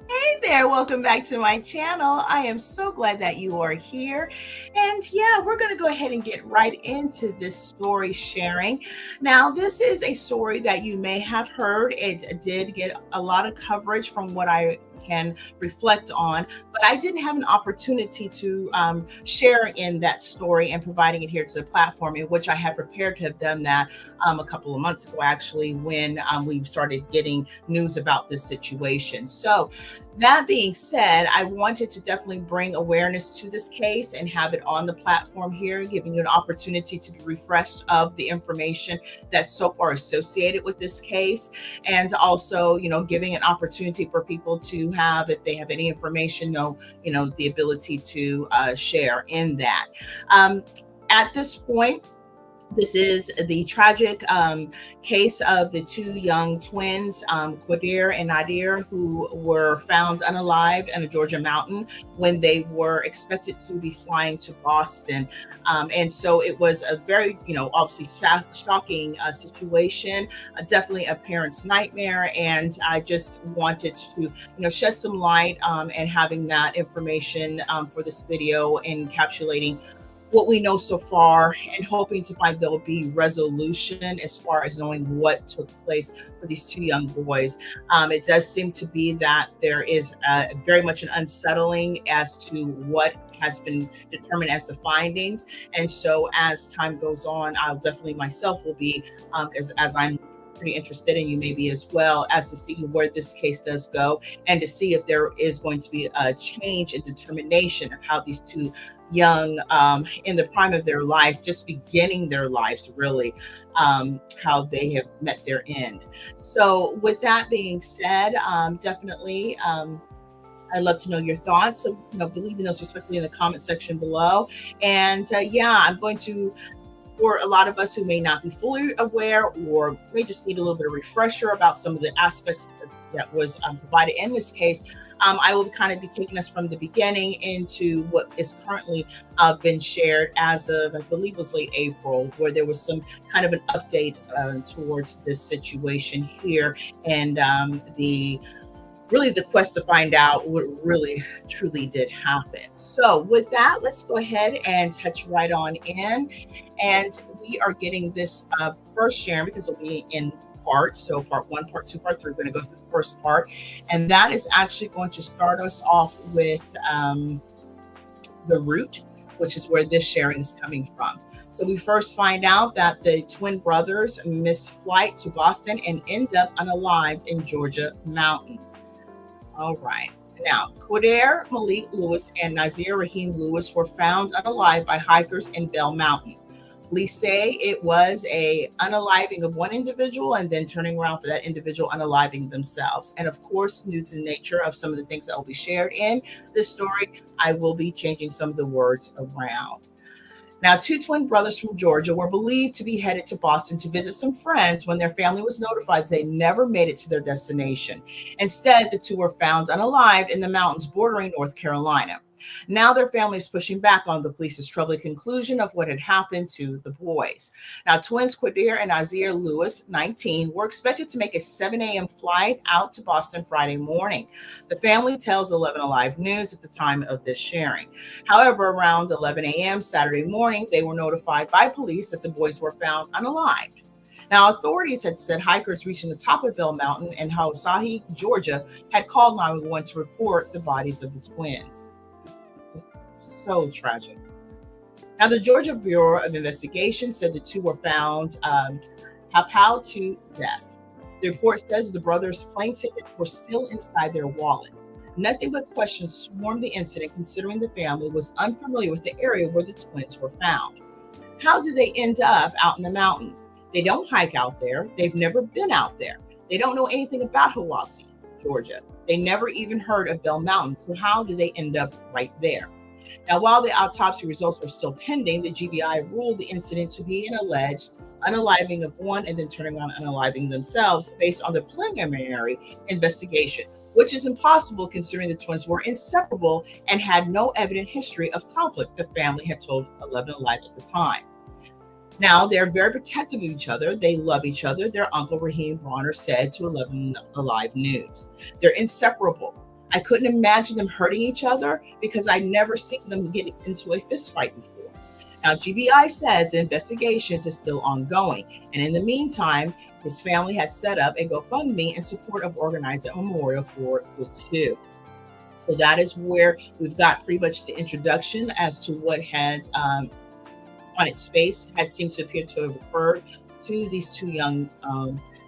Hey there, welcome back to my channel. I am so glad that you are here. And yeah, we're going to go ahead and get right into this story sharing. Now, this is a story that you may have heard. It did get a lot of coverage from what I can reflect on, but I didn't have an opportunity to share in that story and providing it here to the platform, in which I had prepared to have done that a couple of months ago, actually, when we started getting news about this situation. So, that being said, I wanted to definitely bring awareness to this case and have it on the platform here, giving you an opportunity to be refreshed of the information that's so far associated with this case. And also, giving an opportunity for people to have, if they have any information, the ability to share in that. At this point, this is the tragic case of the two young twins, Qadir and Nadir, who were found unalived in a Georgia mountain when they were expected to be flying to Boston. And so it was a very, obviously shocking situation, definitely a parent's nightmare. And I just wanted to, shed some light and having that information for this video, encapsulating what we know so far and hoping to find there'll be resolution as far as knowing what took place for these two young boys. It does seem to be that there is very much an unsettling as to what has been determined as the findings. And so as time goes on, I'll definitely myself will be, as I'm pretty interested, and you may be as well, as to see where this case does go and to see if there is going to be a change in determination of how these two young, in the prime of their life, just beginning their lives, really, how they have met their end. So with that being said, definitely, I'd love to know your thoughts. So, believing those respectfully in the comment section below. And I'm going to, for a lot of us who may not be fully aware or may just need a little bit of refresher about some of the aspects that was provided in this case, I will kind of be taking us from the beginning into what is currently been shared as of, I believe it was late April, where there was some kind of an update towards this situation here, and the quest to find out what really truly did happen. So with that, let's go ahead and touch right on in. And we are getting this first sharing because it'll be in parts. So part one, part two, part three. We're going to go through the first part. And that is actually going to start us off with the root, which is where this sharing is coming from. So we first find out that the twin brothers missed flight to Boston and end up unalived in Georgia mountains. All right. Now, Qadir Malik Lewis and Nazir Rahim Lewis were found unalive by hikers in Bell Mountain. Police say it was a unaliving of one individual and then turning around for that individual unaliving themselves. And of course, due to the nature of some of the things that will be shared in this story, I will be changing some of the words around. Now, two twin brothers from Georgia were believed to be headed to Boston to visit some friends when their family was notified they never made it to their destination. Instead, the two were found unalived in the mountains bordering North Carolina. Now their family is pushing back on the police's troubling conclusion of what had happened to the boys. Now, twins Qadir and Nazir Lewis, 19, were expected to make a 7 a.m. flight out to Boston Friday morning. The family tells 11 Alive News at the time of this sharing. However, around 11 a.m. Saturday morning, they were notified by police that the boys were found unalived. Now, authorities had said hikers reaching the top of Bell Mountain in Hausahi, Georgia, had called 911 to report the bodies of the twins. So tragic. Now, the Georgia Bureau of Investigation said the two were found hapao to death. The report says the brothers' plane tickets were still inside their wallets. Nothing but questions swarmed the incident, considering the family was unfamiliar with the area where the twins were found. How did they end up out in the mountains? They don't hike out there. They've never been out there. They don't know anything about Hawassi, Georgia. They never even heard of Bell Mountain. So how did they end up right there? Now, while the autopsy results were still pending, the GBI ruled the incident to be an alleged unaliving of one and then turning around unaliving themselves based on the preliminary investigation, which is impossible considering the twins were inseparable and had no evident history of conflict, the family had told 11 Alive at the time. Now, they're very protective of each other. They love each other, their uncle Raheem Bronner said to 11 Alive News. They're inseparable. I couldn't imagine them hurting each other because I'd never seen them get into a fist fight before. Now, GBI says the investigations is still ongoing, and in the meantime, his family had set up a GoFundMe in support of organizing a memorial for the two. So that is where we've got pretty much the introduction as to what had on its face had seemed to appear to have occurred to these two young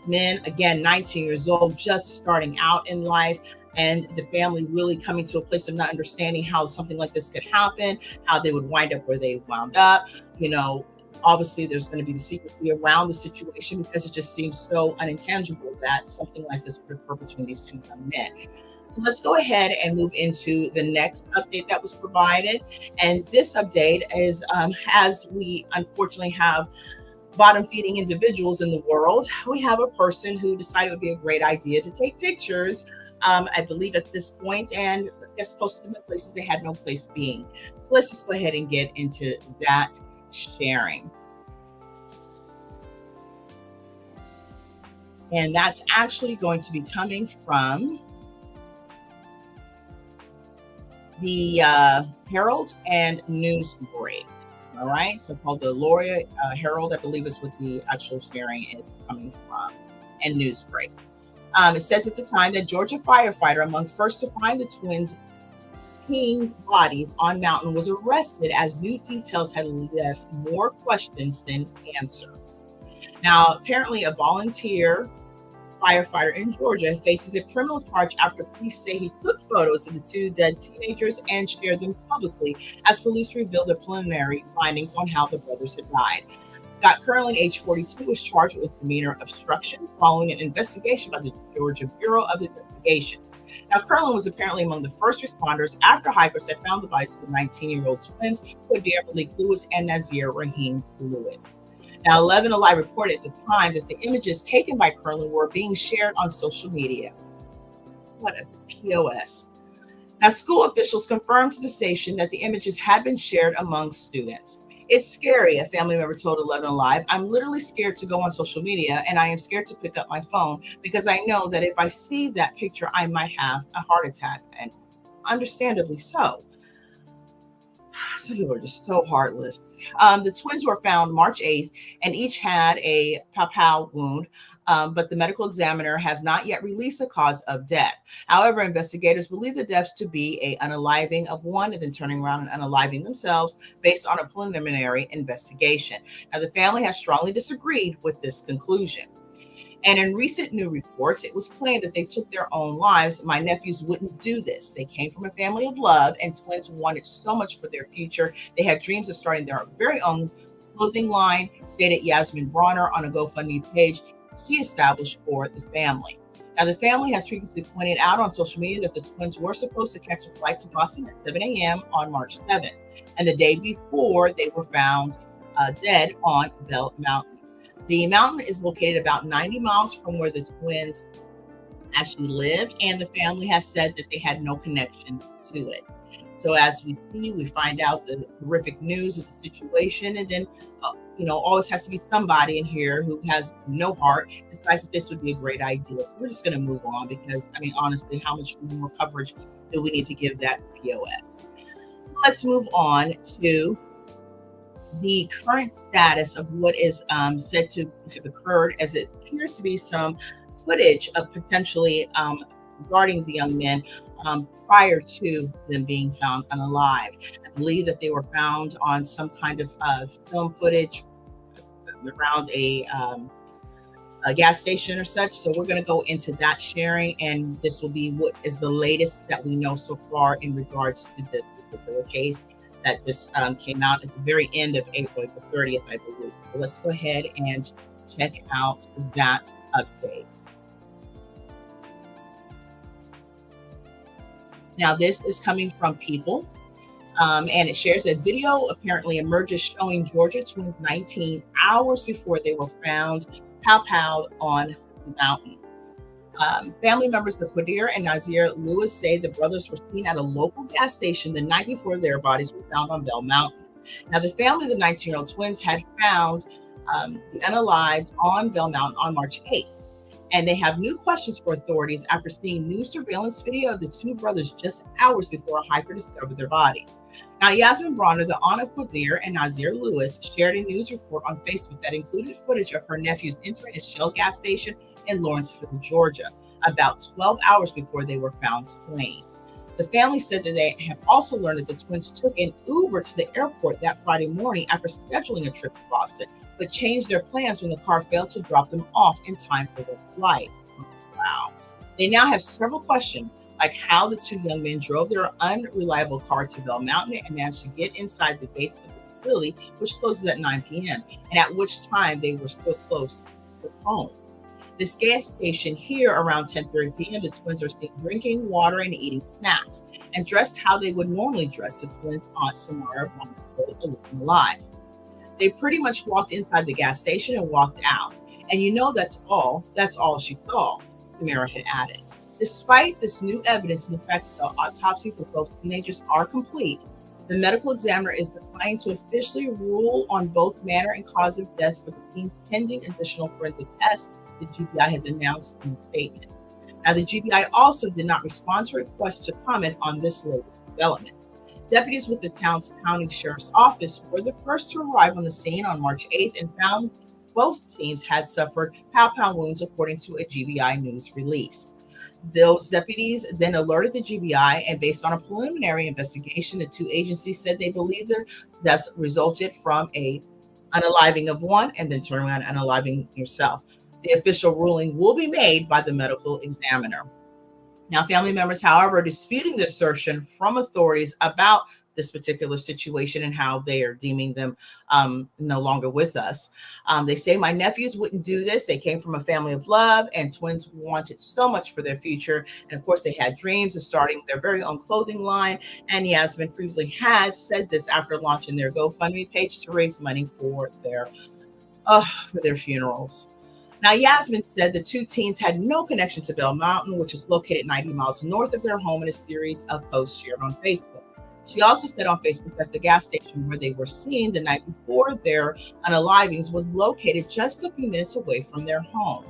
men. Again, 19 years old, just starting out in life, and the family really coming to a place of not understanding how something like this could happen, how they would wind up where they wound up. You know, obviously there's going to be the secrecy around the situation because it just seems so unintangible that something like this would occur between these two young men. So let's go ahead and move into the next update that was provided. And this update is as we unfortunately have bottom feeding individuals in the world, we have a person who decided it would be a great idea to take pictures, I believe at this point, and I guess posted them in places they had no place being. So let's just go ahead and get into that sharing. And that's actually going to be coming from the Herald and Newsbreak. All right, so called the Laura Herald, I believe is what the actual sharing is coming from, and Newsbreak. It says at the time that Georgia firefighter among first to find the twins' teens' bodies on mountain was arrested as new details had left more questions than answers. Now, apparently a volunteer firefighter in Georgia faces a criminal charge after police say he took photos of the two dead teenagers and shared them publicly as police revealed their preliminary findings on how the brothers had died. Scott Curlin, age 42, was charged with misdemeanor obstruction following an investigation by the Georgia Bureau of Investigations. Now, Curlin was apparently among the first responders after hikers had found the bodies of the 19-year-old twins, Qadir Malik Lewis and Nazir Raheem Lewis. Now, 11 Alive reported at the time that the images taken by Curlin were being shared on social media. What a POS. Now, school officials confirmed to the station that the images had been shared among students. It's scary, a family member told 11 Alive. I'm literally scared to go on social media, and I am scared to pick up my phone because I know that if I see that picture, I might have a heart attack, and understandably so. Some people are just so heartless. The twins were found March 8th, and each had a pow wound, but the medical examiner has not yet released a cause of death. However, investigators believe the deaths to be an unaliving of one and then turning around and unaliving themselves based on a preliminary investigation. Now, the family has strongly disagreed with this conclusion. And in recent new reports, it was claimed that they took their own lives. My nephews wouldn't do this. They came from a family of love, and twins wanted so much for their future. They had dreams of starting their very own clothing line, stated Yasmin Bronner on a GoFundMe page she established for the family. Now, the family has previously pointed out on social media that the twins were supposed to catch a flight to Boston at 7 a.m. on March 7th. And the day before, they were found dead on Bell Mountain. The mountain is located about 90 miles from where the twins actually lived, and the family has said that they had no connection to it. So as we see, we find out the horrific news of the situation, and then, always has to be somebody in here who has no heart, decides that this would be a great idea. So we're just going to move on because, honestly, how much more coverage do we need to give that POS? So let's move on to the current status of what is said to have occurred, as it appears to be some footage of potentially regarding the young men prior to them being found unalive. I believe that they were found on some kind of film footage around a gas station or such. So we're going to go into that sharing, and this will be what is the latest that we know so far in regards to this particular case that just came out at the very end of April, the 30th, I believe. So let's go ahead and check out that update. Now, this is coming from People, and it shares a video apparently emerges showing Georgia twins 19 hours before they were found pow-powed on the mountain. Family members of Qadir and Nazir Lewis say the brothers were seen at a local gas station the night before their bodies were found on Bell Mountain. Now, the family of the 19-year-old twins had found the unalived on Bell Mountain on March 8th. And they have new questions for authorities after seeing new surveillance video of the two brothers just hours before a hiker discovered their bodies. Now, Yasmin Bronner, the aunt of Qadir and Nazir Lewis, shared a news report on Facebook that included footage of her nephews entering a Shell gas station in Lawrenceville, Georgia, about 12 hours before they were found slain. The family said that they have also learned that the twins took an Uber to the airport that Friday morning after scheduling a trip to Boston, but changed their plans when the car failed to drop them off in time for their flight. Wow. They now have several questions, like how the two young men drove their unreliable car to Bell Mountain and managed to get inside the gates of the facility, which closes at 9 p.m., and at which time they were still close to home. This gas station here around 10:30 p.m., the twins are seen drinking water and eating snacks and dressed how they would normally dress. The twins' aunt Samara told alive. They pretty much walked inside the gas station and walked out. And you know that's all she saw, Samara had added. Despite this new evidence and the fact that the autopsies of both teenagers are complete, the medical examiner is declining to officially rule on both manner and cause of death for the teens pending additional forensic tests, the GBI has announced in a statement. Now, the GBI also did not respond to requests to comment on this latest development. Deputies with the town's county sheriff's office were the first to arrive on the scene on March 8th and found both teens had suffered pow-pow wounds, according to a GBI news release. Those deputies then alerted the GBI, and based on a preliminary investigation, the two agencies said they believe the deaths resulted from a unaliving of one and then turning around and unaliving yourself. The official ruling will be made by the medical examiner. Now, family members, however, are disputing the assertion from authorities about this particular situation and how they are deeming them no longer with us. They say, my nephews wouldn't do this. They came from a family of love, and twins wanted so much for their future. And of course, they had dreams of starting their very own clothing line. And Yasmin previously had said this after launching their GoFundMe page to raise money for their funerals. Now, Yasmin said the two teens had no connection to Bell Mountain, which is located 90 miles north of their home, in a series of posts shared on Facebook. She also said on Facebook that the gas station where they were seen the night before their unalivings was located just a few minutes away from their home.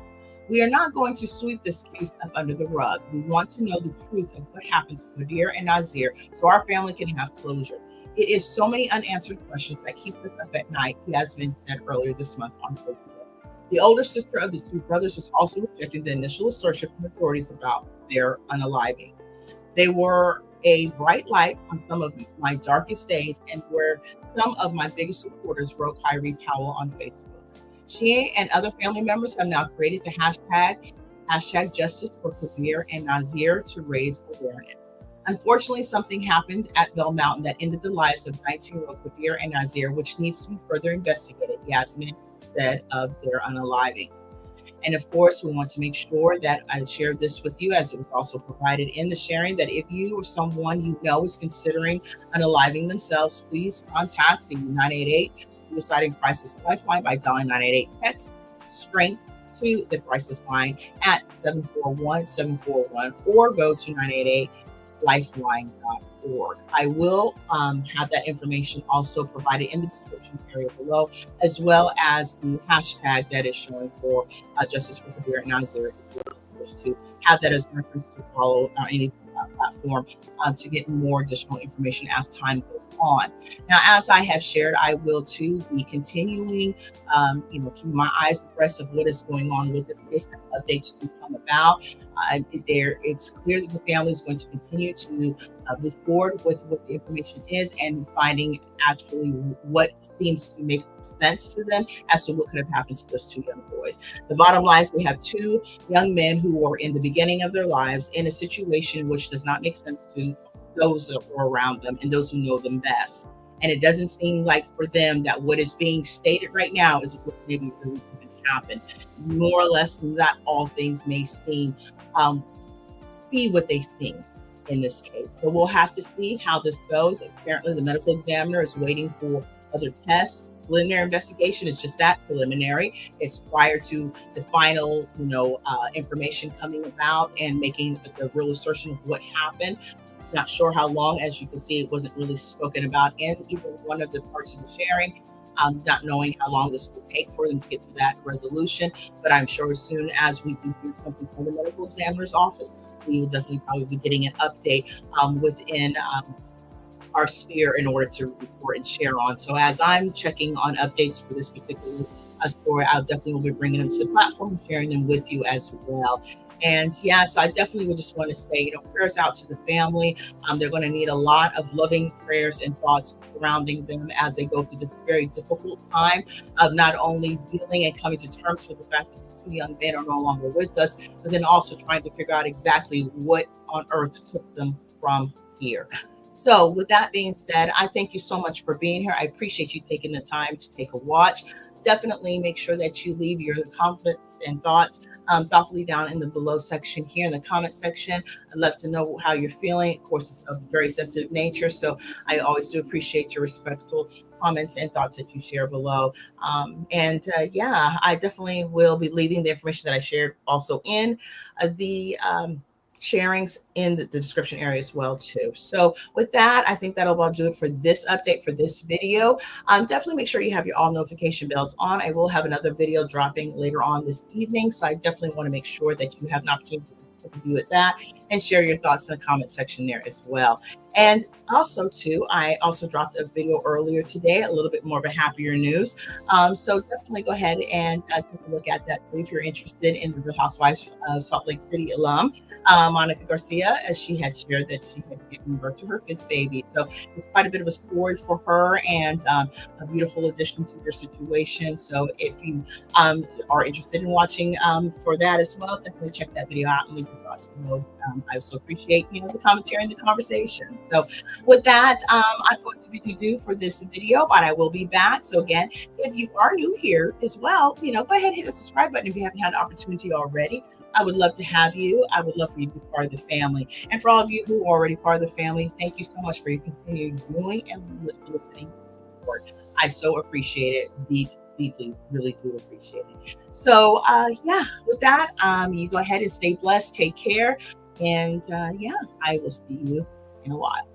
We are not going to sweep this case up under the rug. We want to know the truth of what happened to Qadir and Nazir so our family can have closure. It is so many unanswered questions that keep us up at night, Yasmin said earlier this month on Facebook. The older sister of the two brothers is also rejecting the initial assertion from authorities about their unaliving. They were a bright light on some of my darkest days and were some of my biggest supporters, wrote Kyrie Powell on Facebook. She and other family members have now created the hashtag Justice for Qadir and Nazir to raise awareness. Unfortunately, something happened at Bell Mountain that ended the lives of 19-year-old Qadir and Nazir, which needs to be further investigated, Yasmin said of their unalivings. And of course, we want to make sure that I shared this with you, as it was also provided in the sharing, that if you or someone you know is considering unaliving themselves, please contact the 988 Suicide and Crisis Lifeline by dialing 988, text strength to the crisis line at 741-741, or go to 988lifeline.org. I will have that information also provided in the description area below, as well as the hashtag that is showing for Justice for Qadir and Nazir, as well, of course, to have that as reference to follow any platform to get more additional information as time goes on. Now, as I have shared, I will too be continuing, keep my eyes abreast of what is going on with this case as updates do come about. It's clear that the family is going to continue to move forward with what the information is and finding actually what seems to make sense to them as to what could have happened to those two young boys. The bottom line is we have two young men who were in the beginning of their lives in a situation which does not make sense to those that were around them and those who know them best. And it doesn't seem like for them that what is being stated right now is what maybe really even happened. More or less, not all things may seem be what they seem in this case. So we'll have to see how this goes. Apparently, the medical examiner is waiting for other tests. Preliminary investigation is just that, preliminary. It's prior to the final, information coming about and making the real assertion of what happened. Not sure how long. As you can see, it wasn't really spoken about in even one of the parts of the sharing. not knowing how long this will take for them to get to that resolution. But I'm sure as soon as we do hear something from the medical examiner's office, we will definitely probably be getting an update within our sphere in order to report and share on. So as I'm checking on updates for this particular story, I'll definitely will be bringing them to the platform and sharing them with you as well. And yes, I definitely would just want to say, prayers out to the family. They're going to need a lot of loving prayers and thoughts surrounding them as they go through this very difficult time of not only dealing and coming to terms with the fact that the two young men are no longer with us, but then also trying to figure out exactly what on earth took them from here. So, with that being said, I thank you so much for being here. I appreciate you taking the time to take a watch. Definitely make sure that you leave your comments and thoughts thoughtfully down in the below section here in the comment section. I'd love to know how you're feeling. Of course, it's of very sensitive nature, so I always do appreciate your respectful comments and thoughts that you share below. Yeah, I definitely will be leaving the information that I shared also in the sharings in the description area as well too. So with that, I think that'll about do it for this update for this video. Definitely make sure you have your all notification bells on. I will have another video dropping later on this evening, so I definitely want to make sure that you have an opportunity to view it that and share your thoughts in the comment section there as well. And also too, I also dropped a video earlier today, a little bit more of a happier news. So definitely go ahead and take a look at that if you're interested in the Real Housewives of Salt Lake City alum, Monica Garcia, as she had shared that she had given birth to her fifth baby. So it's quite a bit of a story for her and a beautiful addition to your situation. So if you are interested in watching for that as well, definitely check that video out and leave your thoughts below. I also appreciate the commentary and the conversation. So with that, I'm going to bid you adieu for this video, but I will be back. So again, if you are new here as well, go ahead and hit the subscribe button if you haven't had an opportunity already. I would love to have you. I would love for you to be part of the family. And for all of you who are already part of the family, thank you so much for your continued viewing and listening support. I so appreciate it. Deeply, really do appreciate it. So yeah, with that, you go ahead and stay blessed, take care, and yeah, I will see you in a while.